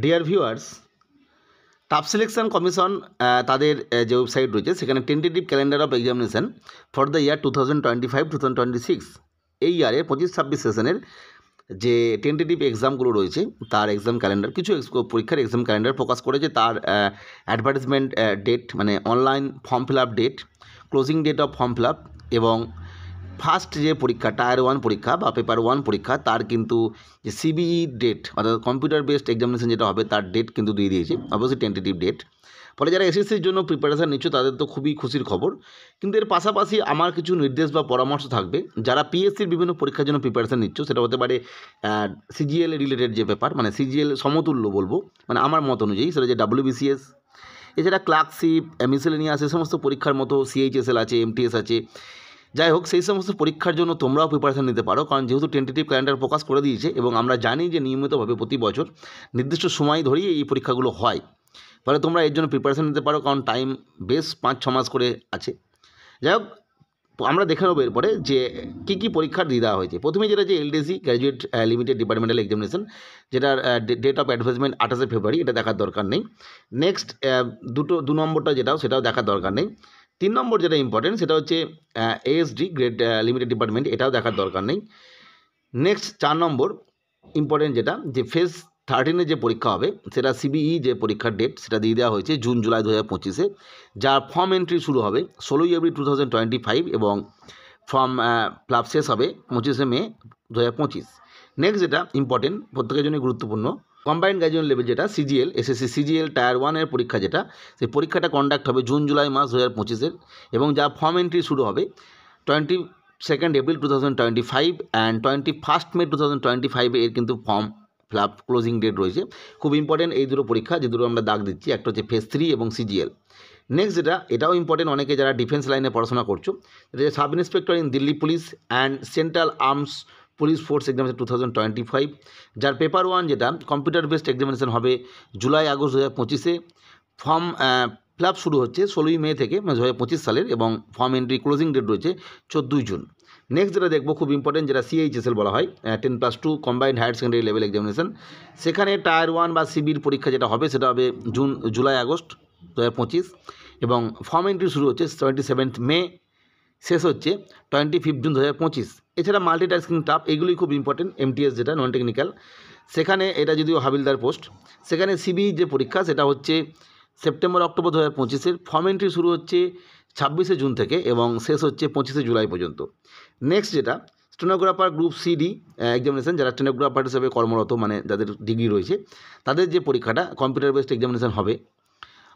Dear viewers, tough selection commission তাদের যে website রয়েছে সেখানে tentative calendar of examination for the year 2025-2026 এই ইয়ারের 25-26 সেশনের যে টেন্টেটিভ এক্সামগুলো রয়েছে তার এক্সাম ক্যালেন্ডার, কিছু পরীক্ষার এক্সাম ক্যালেন্ডার প্রকাশ করেছে। তার অ্যাডভার্টাইজমেন্ট ডেট মানে online form fill up date, closing date of form fill up এবং ফার্স্ট যে পরীক্ষা টায়ার 1 পরীক্ষা বা পেপার 1 পরীক্ষা তার কিন্তু যে সিবিই ডেট অর্থাৎ কম্পিউটার বেসড এক্সামিনেশন যেটা হবে তার ডেট কিন্তু দিয়ে দিয়েছে, অবশ্যই টেন্টেটিভ ডেট। ফলে যারা এসএসসির জন্য প্রিপারেশান নিচ্ছ তাদের তো খুবই খুশির খবর। কিন্তু এর পাশাপাশি আমার কিছু নির্দেশ বা পরামর্শ থাকবে যারা পিএসসির বিভিন্ন পরীক্ষার জন্য প্রিপারেশান নিচ্ছ, সেটা হতে পারে সিজিএল রিলেটেড যে ব্যাপার মানে সিজিএল সমতুল্য বলবো মানে আমার মত অনুযায়ী, সেটা যে WBCS, এছাড়া ক্লার্কশিপ, মিসেলেনিয়াস, এই সমস্ত পরীক্ষার মতো CHSL আছে, MTS আছে। যাই হোক, সেই সমস্ত পরীক্ষার জন্য তোমরাও প্রিপারেশান নিতে পারো, কারণ যেহেতু টেন্টেটিভ ক্যালেন্ডার প্রকাশ করে দিয়েছে এবং আমরা জানি যে নিয়মিতভাবে প্রতি বছর নির্দিষ্ট সময় ধরেই এই পরীক্ষাগুলো হয়। ফলে তোমরা এর জন্য প্রিপারেশান নিতে পারো, কারণ টাইম বেশ 5-6 মাস করে আছে। যাই হোক, আমরা দেখে নেবো এরপরে যে কী কী পরীক্ষার দিয়ে দেওয়া হয়েছে। প্রথমে যেটা যে LDC graduate limited departmental examination, যেটার ডেট অফ অ্যাডভার্টাইজমেন্ট 28 ফেব্রুয়ারি, এটা দেখার দরকার নেই। নেক্সট 2 নম্বরটা সেটাও দেখার দরকার নেই। 3 নম্বর যেটা ইম্পর্টেন্ট সেটা হচ্ছে ASD গ্রেড লিমিটেড ডিপার্টমেন্ট, এটাও দেখার দরকার নেই। নেক্সট 4 নম্বর ইম্পর্টেন্ট যেটা যে ফেজ 13 যে পরীক্ষা হবে সেটা সিবিই যে পরীক্ষার ডেট সেটা দিয়ে দেওয়া হয়েছে জুন-জুলাই 2025-এ, যার ফর্ম এন্ট্রি শুরু হবে 16 এপ্রিল 2025 এবং ফর্ম ফিল আপ শেষ হবে 25 মে 2025। নেক্সট যেটা ইম্পর্টেন্ট, প্রত্যেকের জন্য গুরুত্বপূর্ণ, কম্বাইন্ড গ্র্যাজুয়েট লেভেল যেটা CGL SSC CGL টায়ার 1 এর পরীক্ষা যেটা, সেই পরীক্ষাটা কন্ডাক্ট হবে জুন-জুলাই মাস 2025-এর এবং যা ফর্ম এন্ট্রি শুরু হবে 22 এপ্রিল 2025 অ্যান্ড 21 মে 2025 এর কিন্তু form fill up closing date রয়েছে। খুব ইম্পর্টেন্ট এই দুটো পরীক্ষা, যে দুটো আমরা দাগ দিচ্ছি, একটা হচ্ছে ফেজ 3 এবং CGL। নেক্সট যেটা, এটাও ইম্পর্টেন্ট অনেকে যারা ডিফেন্স লাইনে পড়াশোনা করছো, এটা যে sub inspector in Delhi police and central arms police force examination 2025, যার পেপার 1 যেটা কম্পিউটার বেসড এক্সামিনেশন হবে জুলাই-আগস্ট 2025-এ। ফর্ম ফিল আপ শুরু হচ্ছে 16 মে থেকে 2025 সালের এবং ফর্ম এন্ট্রি ক্লোজিং ডেট রয়েছে 14 জুন। নেক্সট যেটা দেখবো খুব ইম্পর্টেন্ট, যেটা CHSL বলা হয় 10+2 combined higher secondary level examination, সেখানে টায়ার 1 বা সিবির পরীক্ষা যেটা হবে সেটা হবে জুলাই-আগস্ট 2025 এবং ফর্ম এন্ট্রি শুরু হচ্ছে 27 মে, শেষ হচ্ছে 25 জুন 2025। এছাড়া মাল্টিটাস্কিং টাফ, এগুলোই খুব ইম্পর্টেন্ট। MTS যেটা নন টেকনিক্যাল, সেখানে এটা যদিও হাবিলদার পোস্ট, সেখানে সিবি যে পরীক্ষা সেটা হচ্ছে সেপ্টেম্বর-অক্টোবর 2025-এর। ফর্ম এন্ট্রি শুরু হচ্ছে 26 জুন থেকে এবং শেষ হচ্ছে 25 জুলাই পর্যন্ত। নেক্সট যেটা স্টেনোগ্রাফার গ্রুপ CD এক্সামিনেশন, যারা স্টেনোগ্রাফার হিসেবে কর্মরত মানে যাদের ডিগ্রি রয়েছে, তাদের যে পরীক্ষাটা কম্পিউটার বেসড এক্সামিনেশন হবে,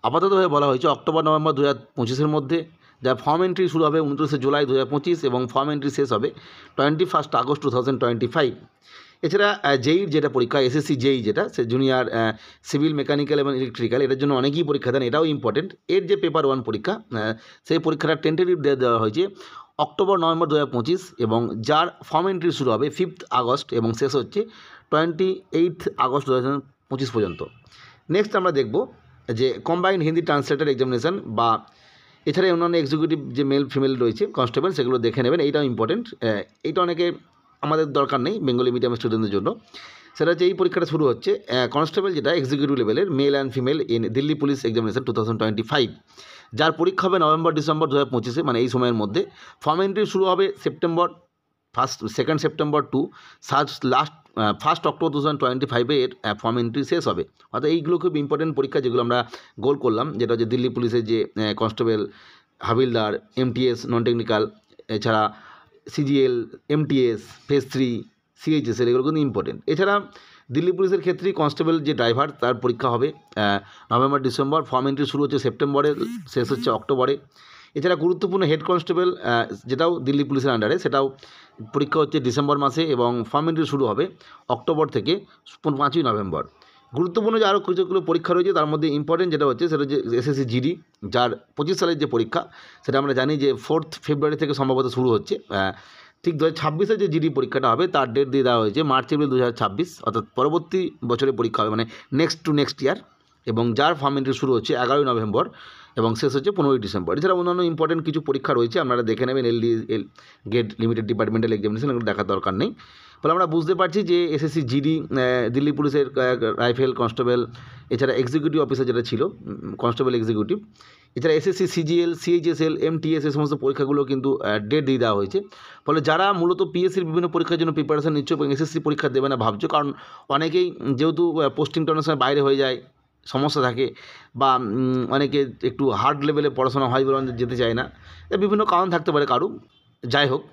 আপাততভাবে বলা হয়েছে অক্টোবর-নভেম্বর 2025-এর মধ্যে, যার ফর্ম এন্ট্রি শুরু হবে 29 জুলাই 2025 এবং ফর্ম এন্ট্রি শেষ হবে 21 আগস্ট 2025। এছাড়া জেইর যেটা পরীক্ষা SSC জেই যেটা, সে জুনিয়র সিভিল মেকানিক্যাল এবং ইলেকট্রিক্যাল, এটার জন্য অনেকেই পরীক্ষা দেন, এটাও ইম্পর্টেন্ট। এর যে পেপার 1 পরীক্ষা সেই পরীক্ষাটা টেন্টেটিভ দেওয়া হয়েছে অক্টোবর-নভেম্বর 2025 এবং যার ফর্ম এন্ট্রি শুরু হবে 5 আগস্ট এবং শেষ হচ্ছে 28 আগস্ট 2025 পর্যন্ত। নেক্সট আমরা দেখব যে কম্বাইন্ড হিন্দি ট্রান্সলেটার এক্সামিনেশন বা এছাড়া অন্যান্য এক্সিকিউটিভ যে মেল ফিমেল রয়েছে কনস্টেবল, সেগুলো দেখে নেবেন, এইটাও ইম্পর্টেন্ট। এইটা অনেকে আমাদের দরকার নেই বেঙ্গলি মিডিয়াম স্টুডেন্টদের জন্য। সেটা হচ্ছে এই পরীক্ষাটা শুরু হচ্ছে কনস্টেবল যেটা এক্সিকিউটিভ লেভেলের male and female in Delhi police examination 2025, যার পরীক্ষা হবে নভেম্বর-ডিসেম্বর 2025-এ মানে এই সময়ের মধ্যে। ফর্ম এন্ট্রি শুরু হবে second September to first October 2025 এর ফর্ম এন্ট্রি শেষ হবে। অর্থাৎ এইগুলো খুব ইম্পর্টেন্ট পরীক্ষা যেগুলো আমরা গোল করলাম, যেটা হচ্ছে দিল্লি পুলিশের যে কনস্টেবল, হাবিলদার, MTS নন টেকনিক্যাল, এছাড়া CGL, MTS, ফেজ 3, CHSL, এগুলো কিন্তু ইম্পর্টেন্ট। এছাড়া দিল্লি পুলিশের ক্ষেত্রে কনস্টেবল যে ড্রাইভার তার পরীক্ষা হবে নভেম্বর-ডিসেম্বর, ফর্ম এন্ট্রি শুরু হচ্ছে সেপ্টেম্বরে, শেষ হচ্ছে অক্টোবরে। এছাড়া গুরুত্বপূর্ণ হেড কনস্টেবল যেটাও দিল্লি পুলিশের আন্ডারে, সেটাও পরীক্ষা হচ্ছে ডিসেম্বর মাসে এবং ফর্ম এন্ট্রি শুরু হবে অক্টোবর থেকে 5ই নভেম্বর। গুরুত্বপূর্ণ যে আরও কিছুগুলো পরীক্ষা রয়েছে তার মধ্যে ইম্পর্টেন্ট যেটা হচ্ছে সেটা হচ্ছে SSC GD, যার 25 সালের যে পরীক্ষা সেটা আমরা জানি যে 4 ফেব্রুয়ারি থেকে সম্ভবত শুরু হচ্ছে। ঠিক 2026-এর যে GD পরীক্ষাটা হবে তার ডেট দিয়ে দেওয়া হয়েছে মার্চ-এপ্রিল 2026, অর্থাৎ পরবর্তী বছরে পরীক্ষা হবে মানে নেক্সট ইয়ার, এবং যার ফর্ম এন্ট্রি শুরু হচ্ছে 11ই নভেম্বর এবং শেষ হচ্ছে 15ই ডিসেম্বর। এছাড়া অন্যান্য ইম্পর্টেন্ট কিছু পরীক্ষা রয়েছে, আপনারা দেখে নেবেন। গেট লিমিটেড ডিপার্টমেন্টাল এক্সামিনেশন, এগুলো দেখার দরকার নেই। ফলে আমরা বুঝতে পারছি যে এসএসসি জিডি, দিল্লি পুলিশের রাইফেল কনস্টেবল, এছাড়া এক্সিকিউটিভ অফিসার যেটা ছিল কনস্টেবল এক্সিকিউটিভ, এছাড়া এসএসসি সিজিএল, সিএইচএসএল, এমটিএস, এই সমস্ত পরীক্ষাগুলো কিন্তু ডেট দিয়ে দেওয়া হয়েছে। ফলে যারা মূলত পিএসসির বিভিন্ন পরীক্ষার জন্য প্রিপারেশন নিচ্ছ এবং এসএসসি পরীক্ষা দেবে না ভাবছো, কারণ অনেকেই যেহেতু পোস্টিং টার্মের সময় বাইরে হয়ে যায়, সমস্যা থাকে, বা অনেকে একটু হার্ড লেভেলে পড়াশোনা হয় বলে যেতে চায় না, বিভিন্ন কারণ থাকতে পারে কারো। যাই হোক,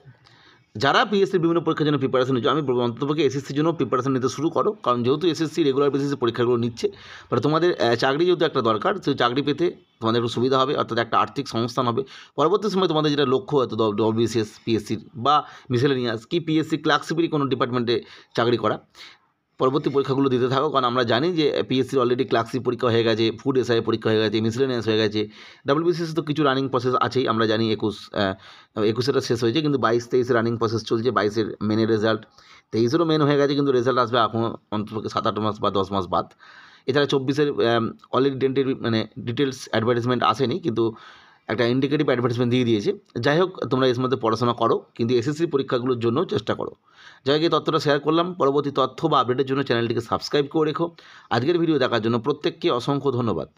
যারা পিএসসির বিভিন্ন পরীক্ষার জন্য প্রিপারেশন নিচ্ছ, আমি বলবো অন্ততপক্ষে এসএসসির জন্য প্রিপারেশন নিতে শুরু করো, কারণ যেহেতু এসএসসি রেগুলার বেসিসে পরীক্ষাগুলো নিচ্ছে, ফলে তোমাদের চাকরি যেহেতু একটা দরকার, সেই চাকরি পেতে তোমাদের একটু সুবিধা হবে, অর্থাৎ একটা আর্থিক সংস্থান হবে। পরবর্তী সময় তোমাদের যেটা লক্ষ্য হয়তো ডব্লিউবিসিএস, পিএসসির বা মিসেলেনিয়াস কি পিএসসি ক্লার্কশিপেরই কোনো ডিপার্টমেন্টে চাকরি করা, পরবর্তী পরীক্ষাগুলো দিতে থাকো। কারণ আমরা জানি যে পিএসসির অলরেডি ক্লার্কশিপ পরীক্ষা হয়ে গেছে, ফুড এসআই পরীক্ষা হয়ে গেছে, মিসেলেনিয়াস হয়ে গেছে, ডব্লিউবিসিএস তো কিছু রানিং প্রসেস আছেই, আমরা জানি 21-এটা শেষ হয়েছে, কিন্তু 22-23 রানিং প্রসেস চলছে। 22-এর মেনের রেজাল্ট, 23-এরও মেন হয়ে গেছে, কিন্তু রেজাল্ট আসবে এখন অন্তত 7-8 মাস বা 10 মাস বাদ। এছাড়া 24-এর অলরেডি ডিটেলস অ্যাডভার্টাইজমেন্ট আসেনি, কিন্তু একটা ইন্ডিকেটিভ অ্যাডভার্টাইজমেন্ট দিয়ে দিয়েছে। যাই হোক, তোমরা এর মধ্যে পড়াশোনা করো, কিন্তু এসএসসি পরীক্ষাগুলোর জন্য চেষ্টা করো। যাই হোক, এই তথ্যটা শেয়ার করলাম। পরবর্তী তথ্য বা আপডেটের জন্য চ্যানেলটিকে সাবস্ক্রাইব করে রেখো। আজকের ভিডিও দেখার জন্য প্রত্যেককে অসংখ্য ধন্যবাদ।